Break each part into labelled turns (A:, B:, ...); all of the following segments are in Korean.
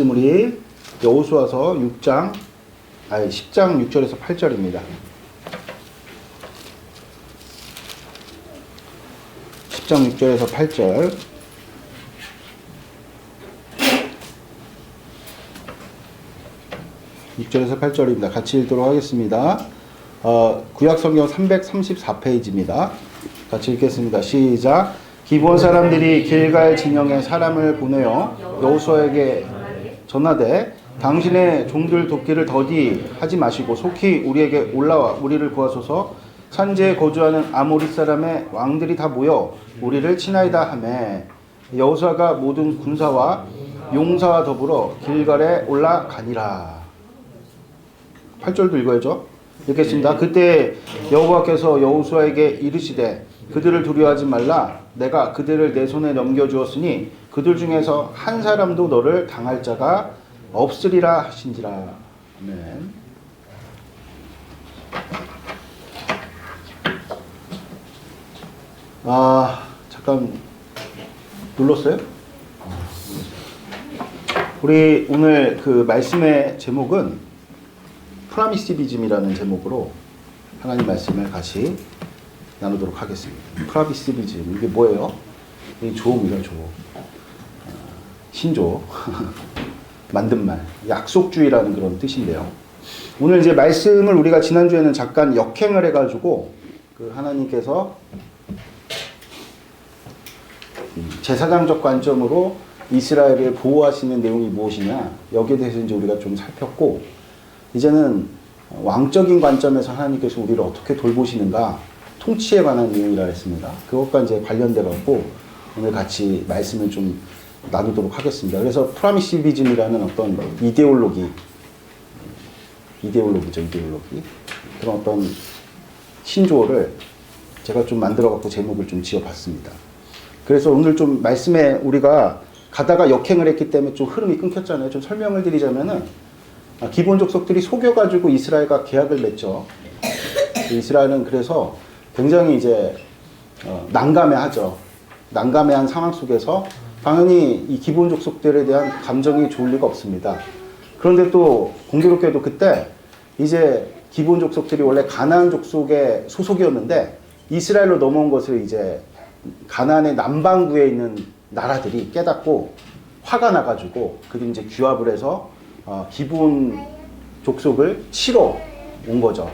A: 우리 여호수아서 10장 6절에서 8절입니다. 10장 6절에서 8절. 6절에서 8절입니다. 같이 읽도록 하겠습니다. 구약성경 334페이지입니다. 같이 읽겠습니다. 시작. 기브온 사람들이 길갈 진영에 사람을 보내어 여호수아에게 전하되 당신의 종들 돕기를 더디 하지 마시고 속히 우리에게 올라와 우리를 구하소서. 산지에 거주하는 아모리 사람의 왕들이 다 모여 우리를 치나이다 하매 여호수아가 모든 군사와 용사와 더불어 길갈에 올라가니라. 8절도 읽어야죠. 읽겠습니다. 그때 여호와께서 여호수아에게 이르시되 그들을 두려워하지 말라. 내가 그들을 내 손에 넘겨주었으니 그들 중에서 한 사람도 너를 당할 자가 없으리라 하신지라. 아멘. 잠깐 눌렀어요? 우리 오늘 그 말씀의 제목은 프라미시비즘이라는 제목으로 하나님 말씀을 같이 나누도록 하겠습니다. 프라미시비즘 이게 뭐예요? 이 조음이에요, 조음. 신조 만든 말, 약속주의라는 그런 뜻인데요. 오늘 이제 말씀을 우리가 지난주에는 잠깐 역행을 해가지고 그 하나님께서 제사장적 관점으로 이스라엘을 보호하시는 내용이 무엇이냐, 여기에 대해서 이제 우리가 좀 살폈고, 이제는 왕적인 관점에서 하나님께서 우리를 어떻게 돌보시는가, 통치에 관한 내용이라 했습니다. 그것과 이제 관련돼 갖고 오늘 같이 말씀을 좀 나누도록 하겠습니다. 그래서 프라미시비즘이라는 어떤 이데올로기죠, 이데올로기. 그런 어떤 신조어를 제가 좀 만들어 갖고 제목을 좀 지어봤습니다. 그래서 오늘 좀 말씀에 우리가 가다가 역행을 했기 때문에 좀 흐름이 끊겼잖아요. 좀 설명을 드리자면은, 기브온 족속들이 속여가지고 이스라엘과 계약을 맺죠. 이스라엘은 그래서 굉장히 이제 난감해하죠. 난감해한 상황 속에서 당연히 이 기브온 족속들에 대한 감정이 좋을 리가 없습니다. 그런데 또 공교롭게도 그때 이제 기브온 족속들이 원래 가나안 족속의 소속이었는데 이스라엘로 넘어온 것을 이제 가나안의 남반구에 있는 나라들이 깨닫고 화가 나가지고 그들이 이제 규합을 해서 기브온 족속을 치러 온 거죠.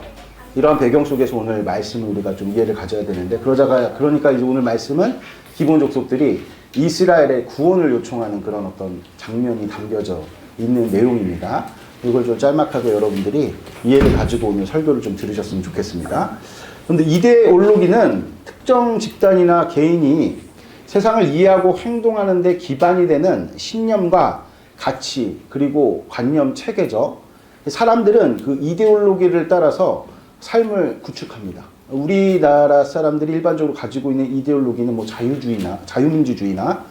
A: 이러한 배경 속에서 오늘 말씀을 우리가 좀 이해를 가져야 되는데, 그러니까 이제 오늘 말씀은 기브온 족속들이 이스라엘의 구원을 요청하는 그런 어떤 장면이 담겨져 있는 내용입니다. 이걸 좀 짤막하게 여러분들이 이해를 가지고 오늘 설교를 좀 들으셨으면 좋겠습니다. 그런데 이데올로기는 특정 집단이나 개인이 세상을 이해하고 행동하는 데 기반이 되는 신념과 가치, 그리고 관념 체계죠. 사람들은 그 이데올로기를 따라서 삶을 구축합니다. 우리나라 사람들이 일반적으로 가지고 있는 이데올로기는 뭐 자유주의나 자유민주주의나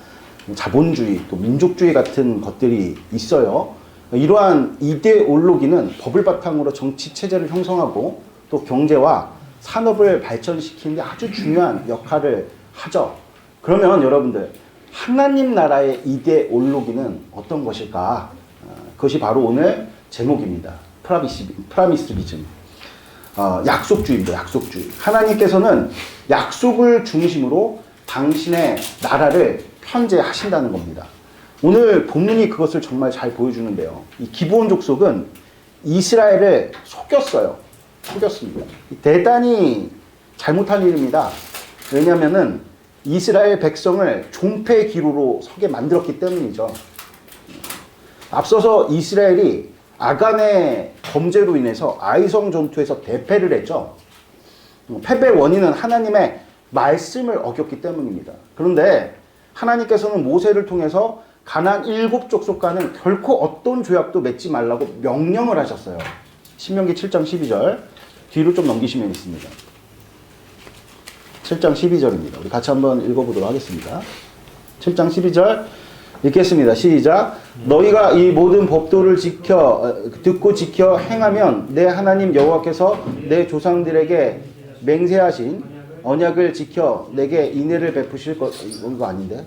A: 자본주의, 또 민족주의 같은 것들이 있어요. 이러한 이데올로기는 법을 바탕으로 정치 체제를 형성하고 또 경제와 산업을 발전시키는 데 아주 중요한 역할을 하죠. 그러면 여러분들, 하나님 나라의 이데올로기는 어떤 것일까? 그것이 바로 오늘 제목입니다. 프라미시비즘. 약속주의입니다. 약속주의. 하나님께서는 약속을 중심으로 당신의 나라를 편재하신다는 겁니다. 오늘 본문이 그것을 정말 잘 보여주는데요. 이 기브온 족속은 이스라엘을 속였습니다. 대단히 잘못한 일입니다. 왜냐하면은 이스라엘 백성을 종패 기로로 서게 만들었기 때문이죠. 앞서서 이스라엘이 아간의 범죄로 인해서 아이성 전투에서 대패를 했죠. 패배의 원인은 하나님의 말씀을 어겼기 때문입니다. 그런데 하나님께서는 모세를 통해서 가나안 7족속과는 결코 어떤 조약도 맺지 말라고 명령을 하셨어요. 신명기 7장 12절 뒤로 좀 넘기시면 있습니다. 7장 12절입니다. 우리 같이 한번 읽어보도록 하겠습니다. 7장 12절 읽겠습니다. 시작. 너희가 이 모든 법도를 듣고 지켜 행하면 내 하나님 여호와께서 내 조상들에게 맹세하신 언약을 지켜 내게 인애를 베푸실 것. 이거 아닌데?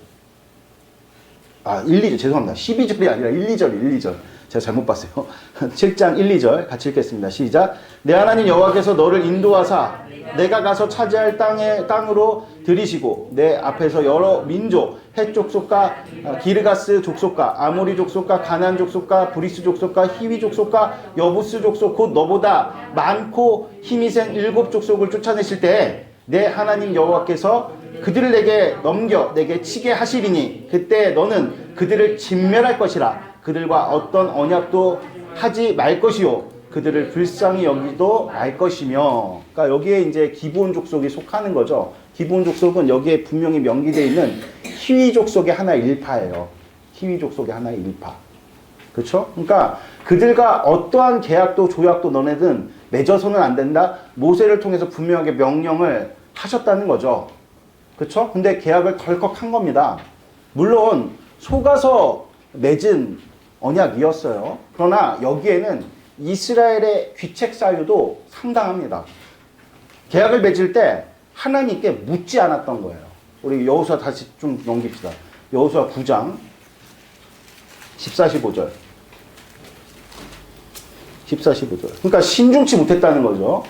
A: 1, 2절 죄송합니다. 12절이 아니라 1, 2절, 1, 2절. 제가 잘못 봤어요. 7장 1, 2절 같이 읽겠습니다. 시작. 내 하나님 여호와께서 너를 인도하사 내가 가서 차지할 땅으로 들이시고 내 앞에서 여러 민족 헷 족속과 기르가스 족속과 아모리 족속과 가나안 족속과 브리스 족속과 히위 족속과 여부스 족속 곧 너보다 많고 힘이 센 7 족속을 쫓아내실 때 내 하나님 여호와께서 그들을 내게 넘겨 내게 치게 하시리니 그때 너는 그들을 진멸할 것이라. 그들과 어떤 언약도 하지 말 것이요 그들을 불쌍히 여기도 말 것이며. 그러니까 여기에 이제 기브온 족속이 속하는 거죠. 기브온 족속은 여기에 분명히 명기되어 있는 히위 족속의 하나의 일파예요. 히위 족속의 하나의 일파. 그렇죠? 그러니까 그들과 어떠한 계약도 조약도 너네는 맺어서는 안 된다. 모세를 통해서 분명하게 명령을 하셨다는 거죠. 그렇죠? 근데 계약을 덜컥 한 겁니다. 물론 속아서 맺은 언약이었어요. 그러나 여기에는 이스라엘의 귀책 사유도 상당합니다. 계약을 맺을 때 하나님께 묻지 않았던 거예요. 우리 여호수아 다시 좀 넘깁시다. 여호수아 9장 14, 15절. 14, 15절. 그러니까 신중치 못했다는 거죠.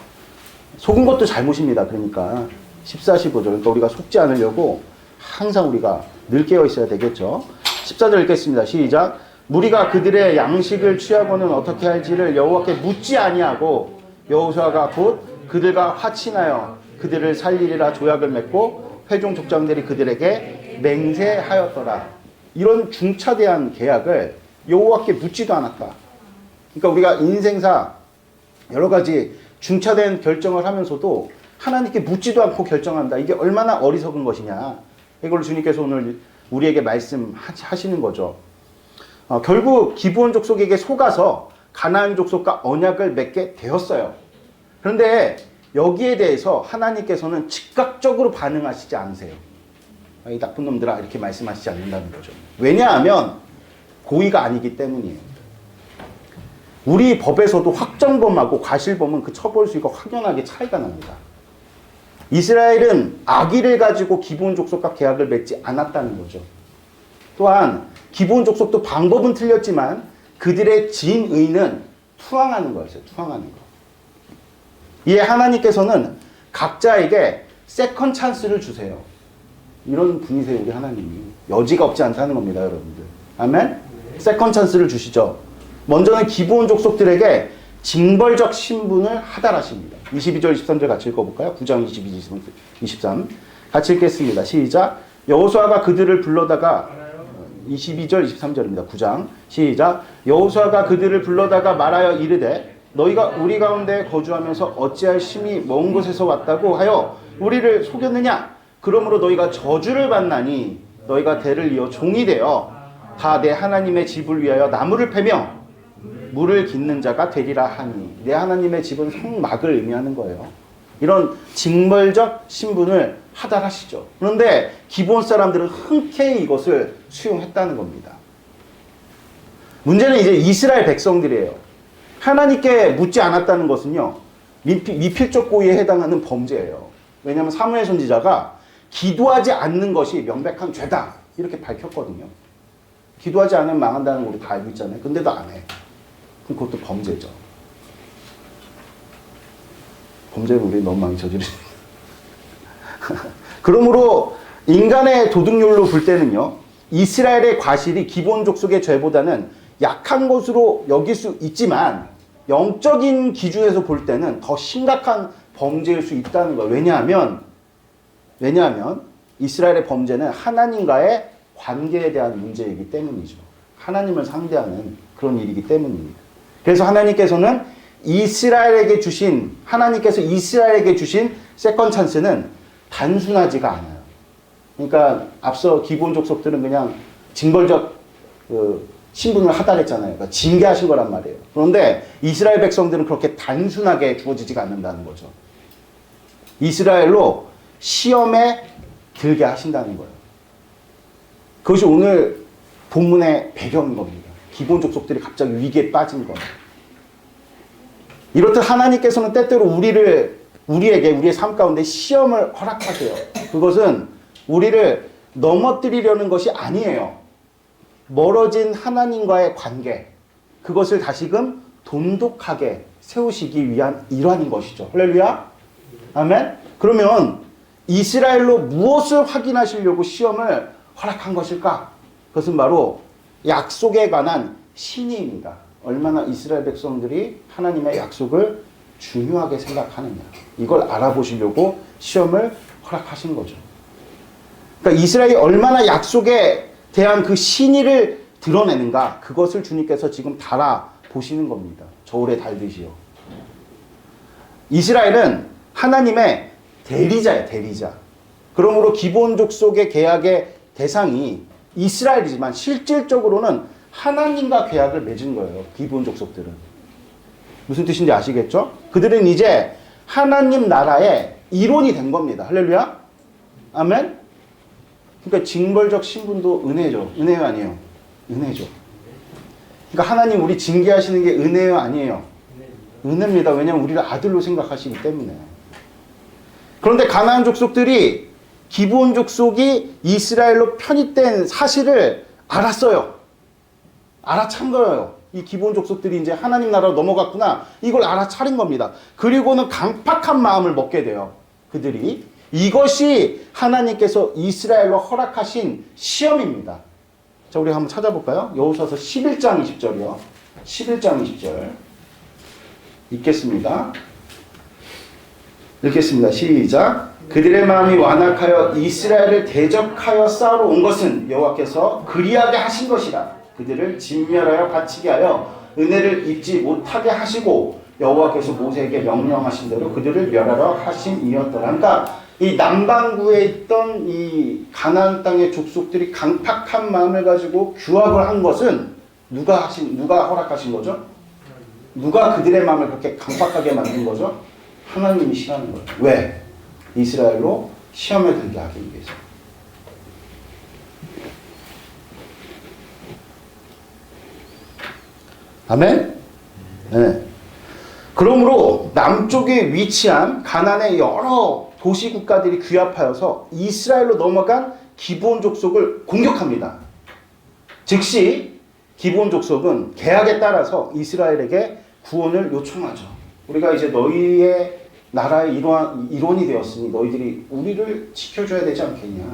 A: 속은 것도 잘못입니다. 그러니까 14, 15절. 그러니까 우리가 속지 않으려고 항상 우리가 늘 깨어 있어야 되겠죠. 14절 읽겠습니다. 시작. 무리가 그들의 양식을 취하고는 어떻게 할지를 여호와께 묻지 아니하고 여호수아가 곧 그들과 화친하여 그들을 살리리라 조약을 맺고 회중 족장들이 그들에게 맹세하였더라. 이런 중차대한 계약을 여호와께 묻지도 않았다. 그러니까 우리가 인생사 여러 가지 중차대한 결정을 하면서도 하나님께 묻지도 않고 결정한다. 이게 얼마나 어리석은 것이냐. 이걸 주님께서 오늘 우리에게 말씀하시는 거죠. 결국 기브온 족속에게 속아서 가나안 족속과 언약을 맺게 되었어요. 그런데 여기에 대해서 하나님께서는 즉각적으로 반응하시지 않으세요. 이 나쁜 놈들아 이렇게 말씀하시지 않는다는 거죠. 왜냐하면 고의가 아니기 때문이에요. 우리 법에서도 확정범하고 과실범은 그 처벌 수위가 확연하게 차이가 납니다. 이스라엘은 악의를 가지고 기브온 족속과 계약을 맺지 않았다는 거죠. 또한 기브온 족속도 방법은 틀렸지만 그들의 진의는 투항하는 거였어요. 투항하는 거. 이에 하나님께서는 각자에게 세컨 찬스를 주세요. 이런 분이세요. 우리 하나님이. 여지가 없지 않다는 겁니다. 여러분들. 아멘? 세컨 찬스를 주시죠. 먼저는 기브온 족속들에게 징벌적 신분을 하달하십니다. 22절 23절 같이 읽어볼까요? 9장 22, 23 같이 읽겠습니다. 시작. 여호수아가 그들을 불러다가 22절 23절입니다. 9장 시작. 여호수아가 그들을 불러다가 말하여 이르되 너희가 우리 가운데 거주하면서 어찌할 심히 먼 곳에서 왔다고 하여 우리를 속였느냐? 그러므로 너희가 저주를 받나니 너희가 대를 이어 종이 되어 다 내 하나님의 집을 위하여 나무를 패며 물을 깃는 자가 되리라 하니. 내 하나님의 집은 성막을 의미하는 거예요. 이런 징벌적 신분을 하달하시죠. 그런데 기브온 사람들은 흔쾌히 이것을 수용했다는 겁니다. 문제는 이제 이스라엘 백성들이에요. 하나님께 묻지 않았다는 것은요, 미필적 고의에 해당하는 범죄예요. 왜냐하면 사무엘 선지자가 기도하지 않는 것이 명백한 죄다 이렇게 밝혔거든요. 기도하지 않으면 망한다는 거 우리 다 알고 있잖아요. 근데도 안 해. 그럼 그것도 범죄죠. 범죄를 우리 너무 많이 저지르는. 그러므로 인간의 도덕률로 볼 때는요, 이스라엘의 과실이 기브온 족속의 죄보다는 약한 것으로 여길 수 있지만 영적인 기준에서 볼 때는 더 심각한 범죄일 수 있다는 거예요. 왜냐하면 이스라엘의 범죄는 하나님과의 관계에 대한 문제이기 때문이죠. 하나님을 상대하는 그런 일이기 때문입니다. 그래서 하나님께서 이스라엘에게 주신 세컨 찬스는 단순하지가 않아요. 그러니까 앞서 기브온 족속들은 그냥 징벌적 신분을 하달했잖아요. 그러니까 징계하신 거란 말이에요. 그런데 이스라엘 백성들은 그렇게 단순하게 주어지지가 않는다는 거죠. 이스라엘로 시험에 들게 하신다는 거예요. 그것이 오늘 본문의 배경인 겁니다. 기브온 족속들이 갑자기 위기에 빠진 거예요. 이렇듯 하나님께서는 때때로 우리에게 우리의 삶 가운데 시험을 허락하세요. 그것은 우리를 넘어뜨리려는 것이 아니에요. 멀어진 하나님과의 관계, 그것을 다시금 돈독하게 세우시기 위한 일환인 것이죠. 할렐루야. 아멘. 그러면 이스라엘로 무엇을 확인하시려고 시험을 허락한 것일까? 그것은 바로 약속에 관한 신의입니다. 얼마나 이스라엘 백성들이 하나님의 약속을 중요하게 생각하느냐, 이걸 알아보시려고 시험을 허락하신 거죠. 그러니까 이스라엘이 얼마나 약속에 대한 그 신의를 드러내는가, 그것을 주님께서 지금 달아보시는 겁니다. 저울에 달듯이요. 이스라엘은 하나님의 대리자예요, 대리자. 그러므로 기본 족속의 계약의 대상이 이스라엘이지만 실질적으로는 하나님과 계약을 맺은 거예요, 기본 족속들은. 무슨 뜻인지 아시겠죠? 그들은 이제 하나님 나라의 일원이 된 겁니다. 할렐루야. 아멘. 그러니까 징벌적 신분도 은혜죠. 은혜요, 아니에요? 은혜죠. 그러니까 하나님 우리 징계하시는 게 은혜요, 아니에요? 은혜입니다. 왜냐하면 우리를 아들로 생각하시기 때문에. 그런데 가나안 족속들이 기브온 족속이 이스라엘로 편입된 사실을 알았어요. 알아찬 거예요. 이 기브온 족속들이 이제 하나님 나라로 넘어갔구나, 이걸 알아차린 겁니다. 그리고는 강팍한 마음을 먹게 돼요. 그들이. 이것이 하나님께서 이스라엘로 허락하신 시험입니다. 자, 우리 한번 찾아볼까요? 여호수아서 11장 20절이요. 11장 20절. 읽겠습니다. 시작. 그들의 마음이 완악하여 이스라엘을 대적하여 싸우러 온 것은 여호와께서 그리하게 하신 것이라. 그들을 진멸하여 갇히게 하여 은혜를 입지 못하게 하시고 여호와께서 모세에게 명령하신 대로 그들을 멸하러 하심이었더라. 그러니까 이 남반구에 있던 이 가나안 땅의 족속들이 강팍한 마음을 가지고 규합을 한 것은 누가 허락하신 거죠? 누가 그들의 마음을 그렇게 강팍하게 만든 거죠? 하나님이 시하는 거예요. 왜? 이스라엘로 시험에 들게 하기 위해서. 아멘? 네. 그러므로 남쪽에 위치한 가나안의 여러 도시 국가들이 규합하여서 이스라엘로 넘어간 기브온 족속을 공격합니다. 즉시 기브온 족속은 계약에 따라서 이스라엘에게 구원을 요청하죠. 우리가 이제 너희의 나라의 일원이 되었으니 너희들이 우리를 지켜줘야 되지 않겠냐,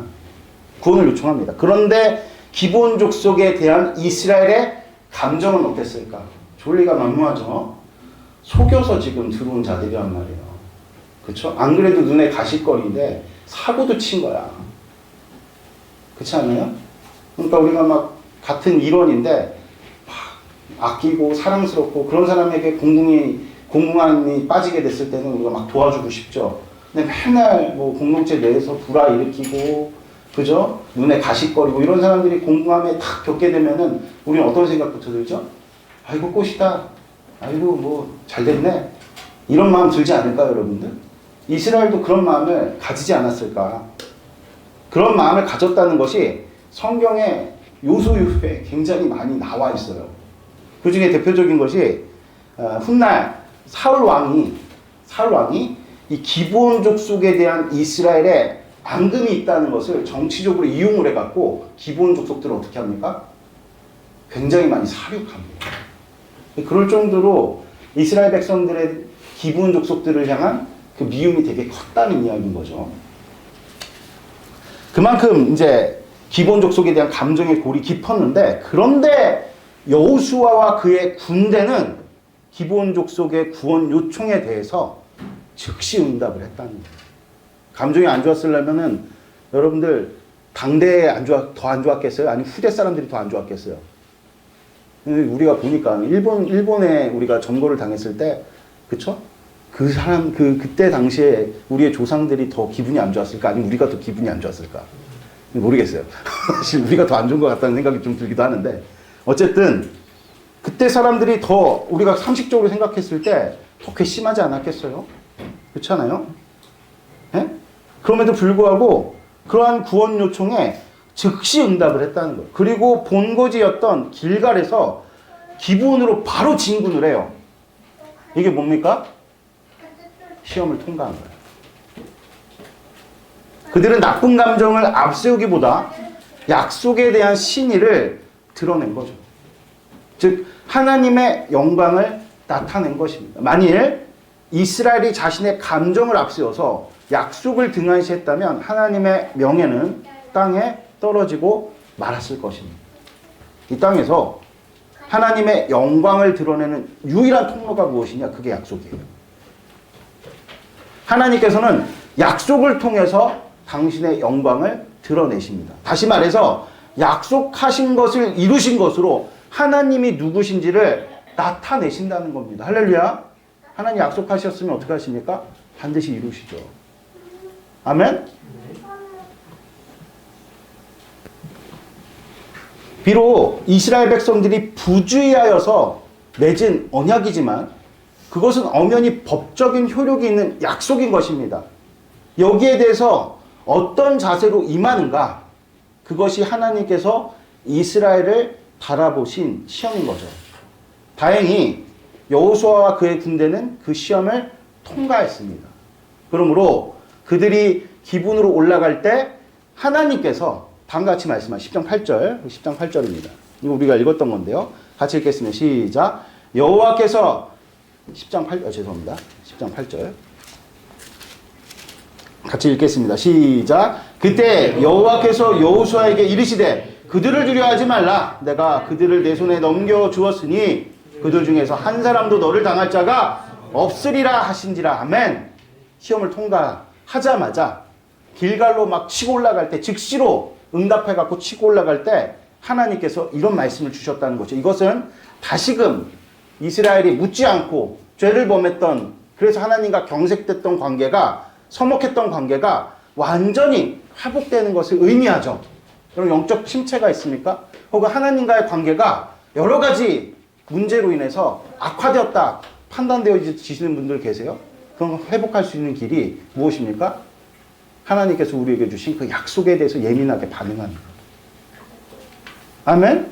A: 구원을 요청합니다. 그런데 기브온 족속에 대한 이스라엘의 감정은 어땠을까? 졸리가 만무하죠. 속여서 지금 들어온 자들이란 말이에요. 그렇죠? 안 그래도 눈에 가시거리인데 사고도 친 거야. 그렇지 않아요? 그러니까 우리가 막 같은 일원인데 막 아끼고 사랑스럽고 그런 사람에게 공공함이 빠지게 됐을 때는 우리가 막 도와주고 싶죠. 근데 맨날 뭐 공동체 내에서 불화 일으키고, 그죠? 눈에 가시거리고 이런 사람들이 공공함에 탁 겪게 되면은 우리는 어떤 생각부터 들죠? 아이고 꽃이다. 아이고 뭐 잘됐네. 이런 마음 들지 않을까요, 여러분들? 이스라엘도 그런 마음을 가지지 않았을까? 그런 마음을 가졌다는 것이 성경의 요소유에 굉장히 많이 나와 있어요. 그 중에 대표적인 것이 훗날 사울 왕이 이 기브온 족속에 대한 이스라엘의 앙금이 있다는 것을 정치적으로 이용을 해갖고 기브온 족속들을 어떻게 합니까? 굉장히 많이 사륙합니다. 그럴 정도로 이스라엘 백성들의 기브온 족속들을 향한 그 미움이 되게 컸다는 이야기인 거죠. 그만큼 이제 기브온 족속에 대한 감정의 골이 깊었는데, 그런데 여호수아와 그의 군대는 기브온 족속의 구원 요청에 대해서 즉시 응답을 했다는 거예요. 감정이 안 좋았으려면은 여러분들 당대에 더 안 좋았겠어요? 아니면 후대 사람들이 더 안 좋았겠어요? 우리가 보니까 일본에 우리가 점거를 당했을 때, 그쵸? 그때 당시에 우리의 조상들이 더 기분이 안 좋았을까? 아니면 우리가 더 기분이 안 좋았을까? 모르겠어요. 사실 우리가 더 안 좋은 것 같다는 생각이 좀 들기도 하는데, 어쨌든 그때 사람들이 더 우리가 상식적으로 생각했을 때 더 괘씸하지 않았겠어요? 그렇잖아요? 예? 그럼에도 불구하고 그러한 구원 요청에 즉시 응답을 했다는 거예요. 그리고 본거지였던 길갈에서 기브온으로 바로 진군을 해요. 이게 뭡니까? 시험을 통과한 거예요. 그들은 나쁜 감정을 앞세우기보다 약속에 대한 신의를 드러낸 거죠. 즉 하나님의 영광을 나타낸 것입니다. 만일 이스라엘이 자신의 감정을 앞세워서 약속을 등한시했다면 하나님의 명예는 땅에 떨어지고 말았을 것입니다. 이 땅에서 하나님의 영광을 드러내는 유일한 통로가 무엇이냐? 그게 약속이에요. 하나님께서는 약속을 통해서 당신의 영광을 드러내십니다. 다시 말해서 약속하신 것을 이루신 것으로 하나님이 누구신지를 나타내신다는 겁니다. 할렐루야. 하나님 약속하셨으면 어떻게 하십니까? 반드시 이루시죠. 아멘. 비록 이스라엘 백성들이 부주의하여서 맺은 언약이지만 그것은 엄연히 법적인 효력이 있는 약속인 것입니다. 여기에 대해서 어떤 자세로 임하는가? 그것이 하나님께서 이스라엘을 바라보신 시험인 거죠. 다행히 여호수아와 그의 군대는 그 시험을 통과했습니다. 그러므로 그들이 기분으로 올라갈 때 하나님께서 다음같이 말씀한 10장 8절, 10장 8절입니다. 이거 우리가 읽었던 건데요. 같이 읽겠습니다. 시작. 여호와께서 10장 8절, 죄송합니다. 10장 8절. 같이 읽겠습니다. 시작. 그때 여호와께서 여호수아에게 이르시되 그들을 두려워하지 말라. 내가 그들을 내 손에 넘겨 주었으니 그들 중에서 한 사람도 너를 당할 자가 없으리라 하신지라. 아멘. 시험을 통과하자마자 길갈로 막 치고 올라갈 때 즉시로 응답해갖고 치고 올라갈 때 하나님께서 이런 말씀을 주셨다는 거죠. 이것은 다시금 이스라엘이 묻지 않고 죄를 범했던, 그래서 하나님과 경색됐던 관계가, 서먹했던 관계가 완전히 회복되는 것을 의미하죠. 여러분, 영적 침체가 있습니까? 혹은 하나님과의 관계가 여러 가지 문제로 인해서 악화되었다 판단되어지시는 분들 계세요? 그런 걸 회복할 수 있는 길이 무엇입니까? 하나님께서 우리에게 주신 그 약속에 대해서 예민하게 반응하는 것. 아멘?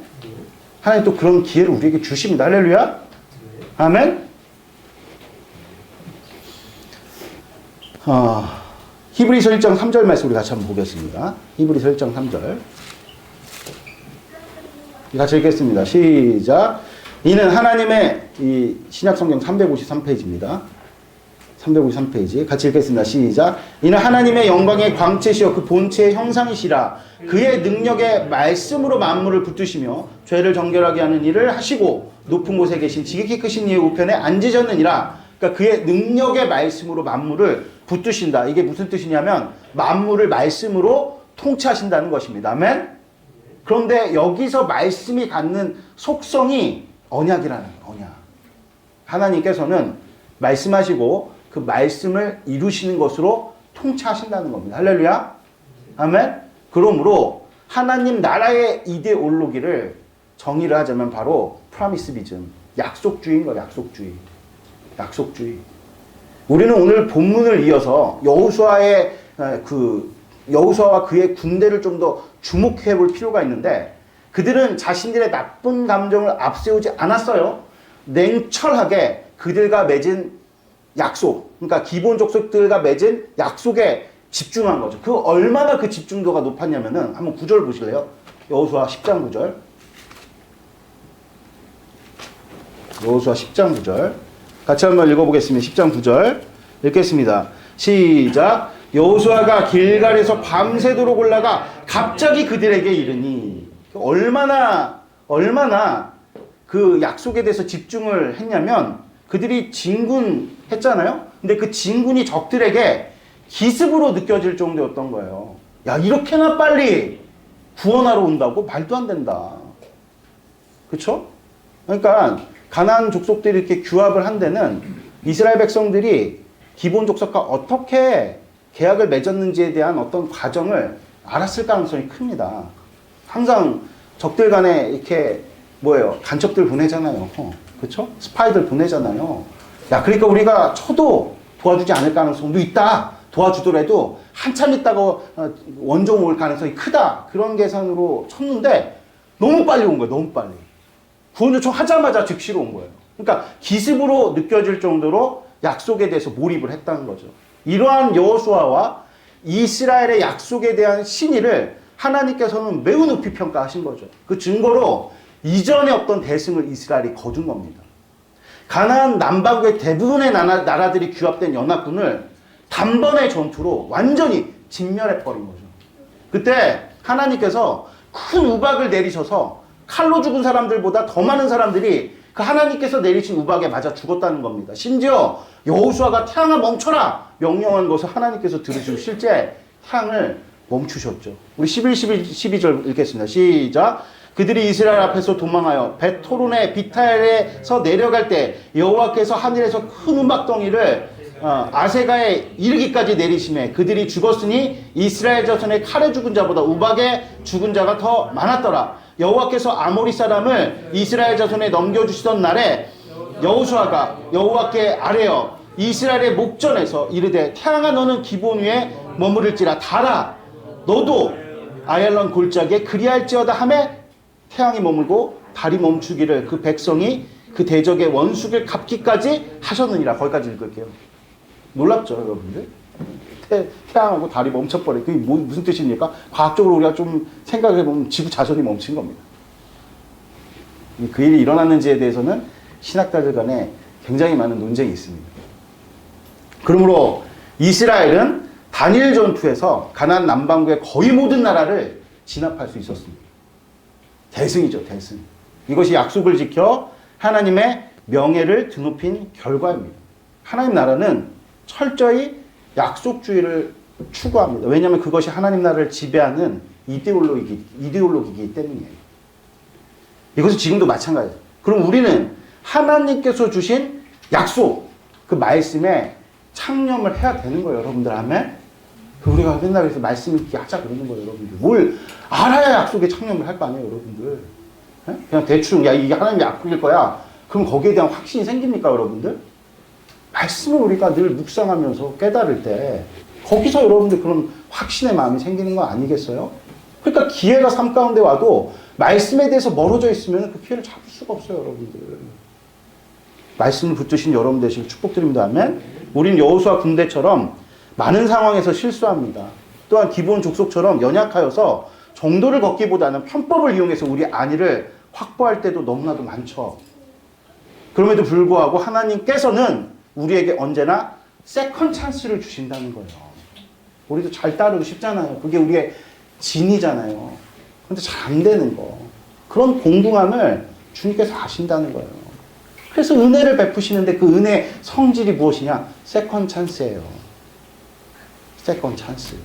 A: 하나님 또 그런 기회를 우리에게 주십니다. 할렐루야? 아멘? 히브리서 1장 3절 말씀 우리 같이 한번 보겠습니다. 히브리서 1장 3절. 같이 읽겠습니다. 시작. 이는 하나님의, 이 신약성경 353페이지입니다. 353페이지 같이 읽겠습니다. 시작. 이는 하나님의 영광의 광채시여 그 본체의 형상이시라. 그의 능력의 말씀으로 만물을 붙드시며 죄를 정결하게 하는 일을 하시고 높은 곳에 계신 지극히 크신 이의 우편에 앉으셨느니라. 그러니까 그의 능력의 말씀으로 만물을 붙드신다. 이게 무슨 뜻이냐면 만물을 말씀으로 통치하신다는 것입니다. 아멘. 그런데 여기서 말씀이 갖는 속성이 언약이라는 거예요. 언약. 하나님께서는 말씀하시고 그 말씀을 이루시는 것으로 통치하신다는 겁니다. 할렐루야. 아멘. 그러므로 하나님 나라의 이데올로기를 정의를 하자면 바로 프라미스비즘, 약속주의인 거예요. 약속주의. 약속주의. 우리는 오늘 본문을 이어서 여호수아와 그의 군대를 좀 더 주목해 볼 필요가 있는데, 그들은 자신들의 나쁜 감정을 앞세우지 않았어요. 냉철하게 그들과 맺은 약속, 그러니까 기본 족속들과 맺은 약속에 집중한 거죠. 그 얼마나 그 집중도가 높았냐면은 한번 9절 보실래요? 여호수아 10장 9절. 여호수아 10장 9절. 같이 한번 읽어보겠습니다. 10장 9절. 읽겠습니다. 시작. 여호수아가 길갈에서 밤새도록 올라가 갑자기 그들에게 이르니. 얼마나 그 약속에 대해서 집중을 했냐면 그들이 진군했잖아요. 근데 그 진군이 적들에게 기습으로 느껴질 정도였던 거예요. 야, 이렇게나 빨리 구원하러 온다고? 말도 안 된다. 그쵸? 그러니까 가나안 족속들이 이렇게 규합을 한 데는 이스라엘 백성들이 기본 족속과 어떻게 계약을 맺었는지에 대한 어떤 과정을 알았을 가능성이 큽니다. 항상 적들 간에 이렇게 간첩들 보내잖아요. 그렇죠? 스파이들 보내잖아요. 야, 그러니까 우리가 쳐도 도와주지 않을 가능성도 있다. 도와주더라도 한참 있다가 원종 올 가능성이 크다. 그런 계산으로 쳤는데 너무 빨리 온 거예요. 너무 빨리. 구원 요청하자마자 즉시로 온 거예요. 그러니까 기습으로 느껴질 정도로 약속에 대해서 몰입을 했다는 거죠. 이러한 여호수아와 이스라엘의 약속에 대한 신의를 하나님께서는 매우 높이 평가하신 거죠. 그 증거로 이전에 없던 대승을 이스라엘이 거둔 겁니다. 가나안 남반구의 대부분의 나라들이 규합된 연합군을 단번에 전투로 완전히 진멸해버린 거죠. 그때 하나님께서 큰 우박을 내리셔서 칼로 죽은 사람들보다 더 많은 사람들이 그 하나님께서 내리신 우박에 맞아 죽었다는 겁니다. 심지어 여호수아가 태양아 멈춰라 명령한 것을 하나님께서 들으시고 실제 태양을 멈추셨죠. 우리 11, 12절 읽겠습니다. 시작. 그들이 이스라엘 앞에서 도망하여 벳토론의 비탈에서 내려갈 때 여호와께서 하늘에서 큰 우박덩이를 아세가에 이르기까지 내리심에 그들이 죽었으니 이스라엘 자손의 칼에 죽은 자보다 우박에 죽은 자가 더 많았더라. 여호와께서 아모리 사람을 이스라엘 자손에 넘겨주시던 날에 여호수아가 여호와께 아뢰어 이스라엘의 목전에서 이르되 태양아 너는 기본 위에 머무를지라 달아 너도 아얄론 골짜기에 그리할지어다 하매 태양이 머물고 달이 멈추기를 그 백성이 그 대적의 원수를 갚기까지 하셨느니라. 거기까지 읽을게요. 놀랍죠 여러분들? 태양하고 달이 멈춰버려. 그게 무슨 뜻입니까? 과학적으로 우리가 좀 생각을 해보면 지구 자전이 멈춘 겁니다. 그 일이 일어났는지에 대해서는 신학자들 간에 굉장히 많은 논쟁이 있습니다. 그러므로 이스라엘은 단일 전투에서 가나안 남반구의 거의 모든 나라를 진압할 수 있었습니다. 대승이죠, 대승. 이것이 약속을 지켜 하나님의 명예를 드높인 결과입니다. 하나님 나라는 철저히 약속주의를 추구합니다. 왜냐하면 그것이 하나님 나라를 지배하는 이데올로기이기 때문이에요. 이것은 지금도 마찬가지예요. 그럼 우리는 하나님께서 주신 약속, 그 말씀에 창념을 해야 되는 거예요, 여러분들. 아멘? 우리가 맨날 그래서 말씀 읽기 하자 그러는 거예요, 여러분들. 뭘 알아야 약속에 창념을 할 거 아니에요, 여러분들. 그냥 대충, 야, 이게 하나님의 약속일 거야. 그럼 거기에 대한 확신이 생깁니까, 여러분들? 말씀을 우리가 늘 묵상하면서 깨달을 때 거기서 여러분들 그런 확신의 마음이 생기는 거 아니겠어요? 그러니까 기회가 삶 가운데 와도 말씀에 대해서 멀어져 있으면 그 기회를 잡을 수가 없어요, 여러분들. 말씀을 붙드신 여러분 되시길 축복드립니다. 아멘. 우린 여호수아 군대처럼 많은 상황에서 실수합니다. 또한 기본 족속처럼 연약하여서 정도를 걷기보다는 편법을 이용해서 우리 안위를 확보할 때도 너무나도 많죠. 그럼에도 불구하고 하나님께서는 우리에게 언제나 세컨 찬스를 주신다는 거예요. 우리도 잘 따르고 싶잖아요. 그게 우리의 진이잖아요. 근데 잘 안 되는 거. 그런 공동함을 주님께서 아신다는 거예요. 그래서 은혜를 베푸시는데 그 은혜의 성질이 무엇이냐? 세컨 찬스예요. 세컨 찬스.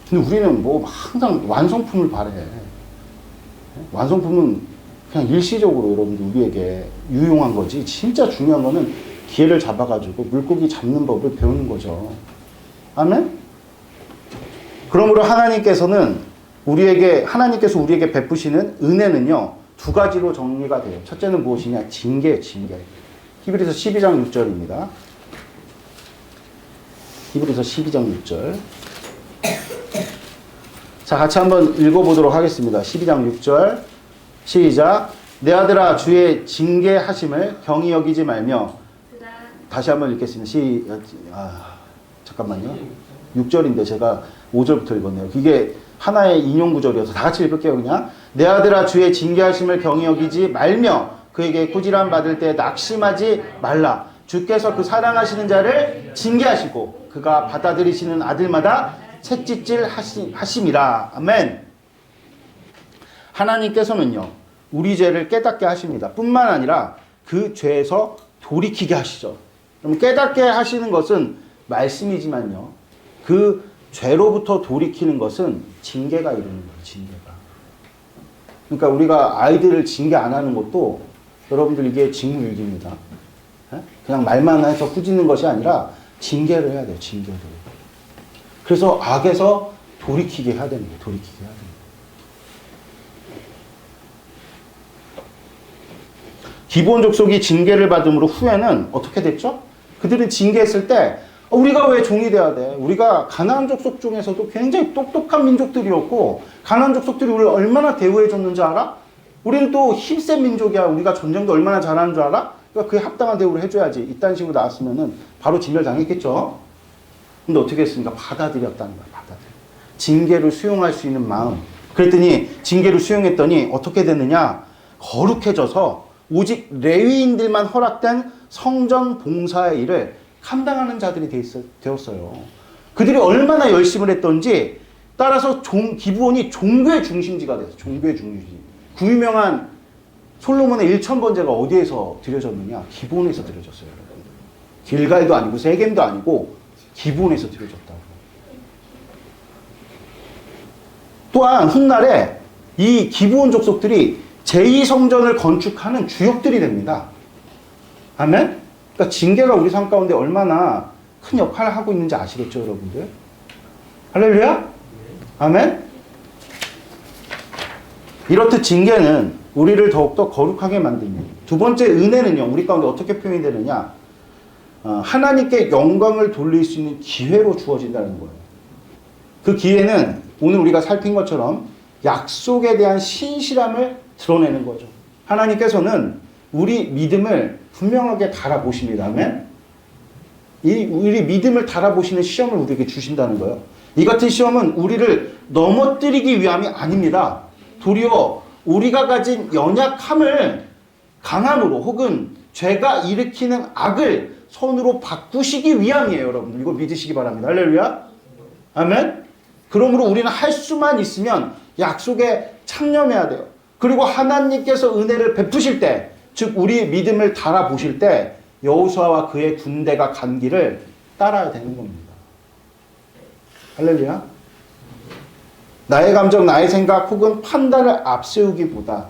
A: 근데 우리는 뭐 항상 완성품을 바래. 완성품은 그냥 일시적으로 여러분들 우리에게 유용한 거지. 진짜 중요한 거는 기회를 잡아가지고 물고기 잡는 법을 배우는 거죠. 아멘? 그러므로 하나님께서 우리에게 베푸시는 은혜는요, 두 가지로 정리가 돼요. 첫째는 무엇이냐? 징계. 히브리서 12장 6절입니다. 히브리서 12장 6절. 자, 같이 한번 읽어보도록 하겠습니다. 12장 6절. 시작. 내 아들아 주의 징계하심을 경히 여기지 말며. 다시 한번 읽겠습니다. 잠깐만요. 6절인데 제가 5절부터 읽었네요. 이게 하나의 인용 구절이어서 다 같이 읽을게요. 그냥. 내 아들아 주의 징계하심을 경히 여기지 말며 그에게 꾸지람 받을 때 낙심하지 말라. 주께서 그 사랑하시는 자를 징계하시고 그가 받아들이시는 아들마다 채찍질 하심이라. 아멘. 하나님께서는요, 우리 죄를 깨닫게 하십니다. 뿐만 아니라 그 죄에서 돌이키게 하시죠. 그럼 깨닫게 하시는 것은 말씀이지만요, 그 죄로부터 돌이키는 것은 징계가 이루는 거예요. 징계가. 그러니까 우리가 아이들을 징계 안 하는 것도 여러분들 이게 직무유기입니다. 그냥 말만 해서 꾸짖는 것이 아니라 징계를 해야 돼요. 징계를. 그래서 악에서 돌이키게 해야 됩니다. 돌이키게 해야 됩니다. 기본 족속이 징계를 받음으로 후에는 어떻게 됐죠? 그들은 징계했을 때 우리가 왜 종이 돼야 돼? 우리가 가나안 족속 중에서도 굉장히 똑똑한 민족들이었고 가나안 족속들이 우리를 얼마나 대우해 줬는지 알아? 우리는 또 힘센 민족이야. 우리가 전쟁도 얼마나 잘하는 줄 알아? 그러니까 그에 합당한 대우를 해줘야지. 이딴 식으로 나왔으면은 바로 진멸당했겠죠. 근데 어떻게 했습니까? 받아들였다는 거야. 받아들여. 징계를 수용할 수 있는 마음. 그랬더니 징계를 수용했더니 어떻게 됐느냐? 거룩해져서 오직 레위인들만 허락된 성전 봉사의 일을 감당하는 자들이 되었어요. 그들이 얼마나 열심을 했던지 따라서 기브온이 종교의 중심지가 됐어요. 종교의 중심지. 그 유명한 솔로몬의 1000번제가 어디에서 드려졌느냐? 기브온에서 드려졌어요. 여러분. 길갈도 아니고 세겜도 아니고 기브온에서 드려졌다고. 또한 훗날에 이 기브온 족속들이 제2성전을 건축하는 주역들이 됩니다. 아멘? 그러니까 징계가 우리 삶 가운데 얼마나 큰 역할을 하고 있는지 아시겠죠, 여러분들? 할렐루야? 아멘? 이렇듯 징계는 우리를 더욱더 거룩하게 만듭니다. 두 번째 은혜는요, 우리 가운데 어떻게 표현이 되느냐? 하나님께 영광을 돌릴 수 있는 기회로 주어진다는 거예요. 그 기회는 오늘 우리가 살핀 것처럼 약속에 대한 신실함을 드러내는 거죠. 하나님께서는 우리 믿음을 분명하게 달아보십니다. 아멘? 우리 믿음을 달아보시는 시험을 우리에게 주신다는 거예요. 이 같은 시험은 우리를 넘어뜨리기 위함이 아닙니다. 도리어 우리가 가진 연약함을 강함으로 혹은 죄가 일으키는 악을 선으로 바꾸시기 위함이에요. 여러분 이거 믿으시기 바랍니다. 할렐루야. 아멘. 그러므로 우리는 할 수만 있으면 약속에 창념해야 돼요. 그리고 하나님께서 은혜를 베푸실 때, 즉 우리의 믿음을 달아보실 때 여호수아와 그의 군대가 간 길을 따라야 되는 겁니다. 할렐루야. 나의 감정, 나의 생각 혹은 판단을 앞세우기보다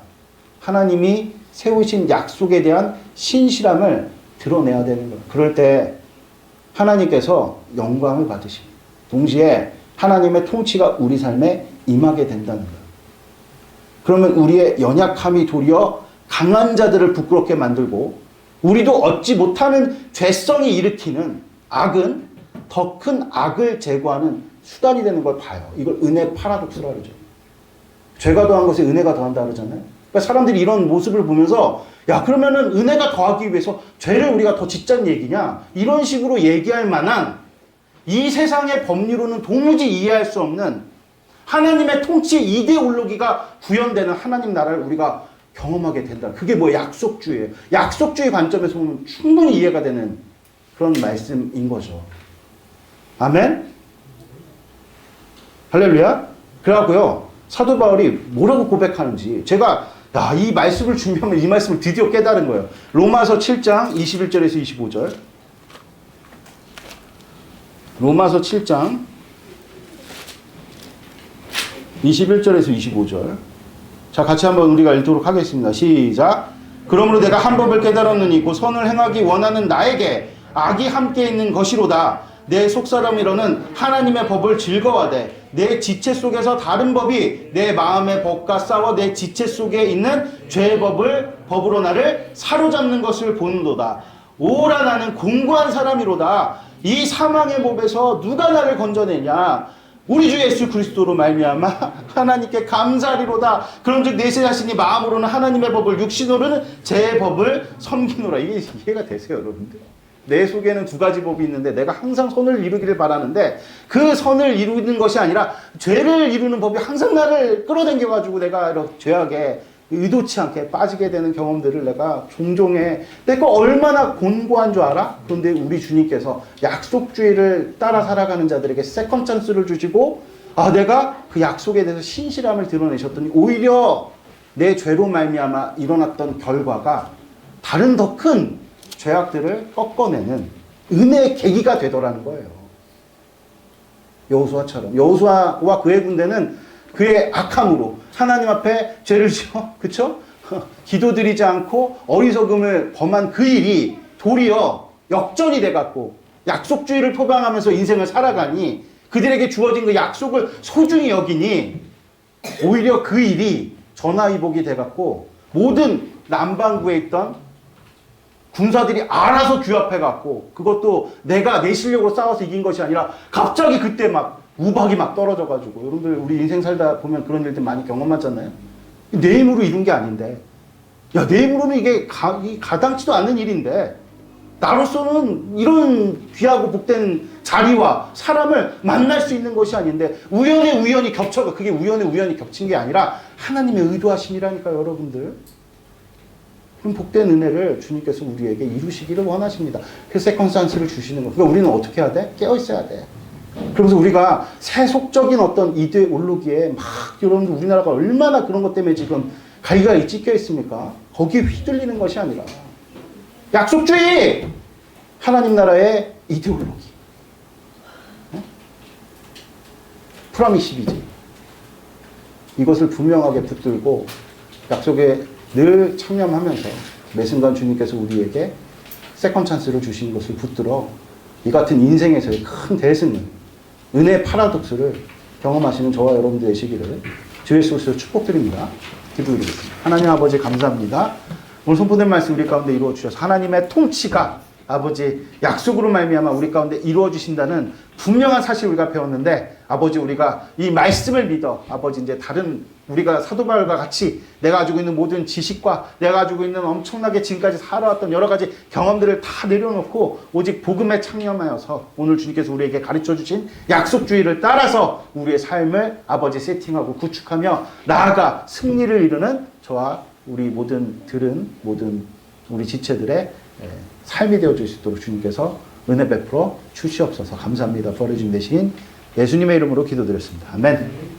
A: 하나님이 세우신 약속에 대한 신실함을 드러내야 되는 거예요. 그럴 때 하나님께서 영광을 받으십니다. 동시에 하나님의 통치가 우리 삶에 임하게 된다는 거예요. 그러면 우리의 연약함이 도리어 강한 자들을 부끄럽게 만들고 우리도 얻지 못하는 죄성이 일으키는 악은 더 큰 악을 제거하는 수단이 되는 걸 봐요. 이걸 은혜 파라독스라 그러죠. 죄가 더한 것에 은혜가 더한다 그러잖아요. 그러니까 사람들이 이런 모습을 보면서 야 그러면은 은혜가 더하기 위해서 죄를 우리가 더 짓자는 얘기냐 이런 식으로 얘기할 만한 이 세상의 법리로는 도무지 이해할 수 없는 하나님의 통치의 이데올로기가 구현되는 하나님 나라를 우리가 경험하게 된다. 그게 뭐 약속주의예요. 약속주의 관점에서 보면 충분히 이해가 되는 그런 말씀인 거죠. 아멘? 할렐루야? 그래갖고요 사도 바울이 뭐라고 고백하는지 제가 이 말씀을 준비하면 이 말씀을 드디어 깨달은 거예요. 로마서 7장 21절에서 25절. 로마서 7장 21절에서 25절. 자, 같이 한번 우리가 읽도록 하겠습니다. 시작. 그러므로 내가 한 법을 깨달았느니 곧 선을 행하기 원하는 나에게 악이 함께 있는 것이로다. 내 속사람이로는 하나님의 법을 즐거워하되 내 지체 속에서 다른 법이 내 마음의 법과 싸워 내 지체 속에 있는 죄의 법으로 나를 사로잡는 것을 보는도다. 오라 나는 공고한 사람이로다. 이 사망의 법에서 누가 나를 건져내냐. 우리 주 예수 그리스도로 말미암아 하나님께 감사하리로다. 그런즉 내 자신이 마음으로는 하나님의 법을 육신으로는 제 법을 섬기노라. 이게 이해가 되세요 여러분들? 내 속에는 두 가지 법이 있는데 내가 항상 선을 이루기를 바라는데 그 선을 이루는 것이 아니라 죄를 이루는 법이 항상 나를 끌어당겨가지고 내가 이렇게 죄악에 의도치 않게 빠지게 되는 경험들을 내가 종종 해. 내가 얼마나 곤고한 줄 알아? 그런데 우리 주님께서 약속주의를 따라 살아가는 자들에게 세컨 찬스를 주시고 내가 그 약속에 대해서 신실함을 드러내셨더니 오히려 내 죄로 말미암아 일어났던 결과가 다른 더 큰 죄악들을 꺾어내는 은혜의 계기가 되더라는 거예요. 여호수아처럼. 여호수아와 그의 군대는 그의 악함으로 하나님 앞에 죄를 지어, 그쵸? 기도드리지 않고 어리석음을 범한 그 일이 도리어 역전이 돼갖고 약속주의를 표방하면서 인생을 살아가니 그들에게 주어진 그 약속을 소중히 여기니 오히려 그 일이 전화위복이 돼갖고 모든 남반구에 있던 군사들이 알아서 규합해갖고 그것도 내가 내 실력으로 싸워서 이긴 것이 아니라 갑자기 그때 막 우박이 막 떨어져가지고 여러분들 우리 인생 살다 보면 그런 일들 많이 경험하잖아요. 내 힘으로 이룬 게 아닌데 내 힘으로는 이게 가당치도 않는 일인데 나로서는 이런 귀하고 복된 자리와 사람을 만날 수 있는 것이 아닌데 우연히 겹쳐가 그게 우연히 겹친 게 아니라 하나님의 의도하심이라니까요, 여러분들. 그럼 복된 은혜를 주님께서 우리에게 이루시기를 원하십니다. 그래서 세컨찬스를 주시는 거. 그러니까 우리는 어떻게 해야 돼? 깨어 있어야 돼. 그러면서 우리가 세속적인 어떤 이데올로기에 막 여러분들 우리나라가 얼마나 그런 것 때문에 지금 가위가위 찢겨 있습니까? 거기에 휘둘리는 것이 아니라 약속주의! 하나님 나라의 이데올로기. 프라미시비지. 이것을 분명하게 붙들고 약속에 늘 참여하면서 매 순간 주님께서 우리에게 세컨 찬스를 주신 것을 붙들어 이 같은 인생에서의 큰 대승을, 은혜의 파라독스를 경험하시는 저와 여러분들 되시기를 주 예수로 축복드립니다. 기도드리겠습니다. 하나님 아버지 감사합니다. 오늘 선포된 말씀 우리 가운데 이루어 주셔서 하나님의 통치가 아버지 약속으로 말미암아 우리 가운데 이루어 주신다는 분명한 사실 우리가 배웠는데 아버지 우리가 이 말씀을 믿어 아버지 이제 다른 우리가 사도 바울과 같이 내가 가지고 있는 모든 지식과 내가 가지고 있는 엄청나게 지금까지 살아왔던 여러 가지 경험들을 다 내려놓고 오직 복음에 참여하여서 오늘 주님께서 우리에게 가르쳐 주신 약속주의를 따라서 우리의 삶을 아버지 세팅하고 구축하며 나아가 승리를 이루는 저와 우리 모든 우리 지체들의 삶이 되어줄 수 있도록 주님께서 은혜 베풀어 주시옵소서. 감사합니다. 버려짐 대신 예수님의 이름으로 기도드렸습니다. 아멘.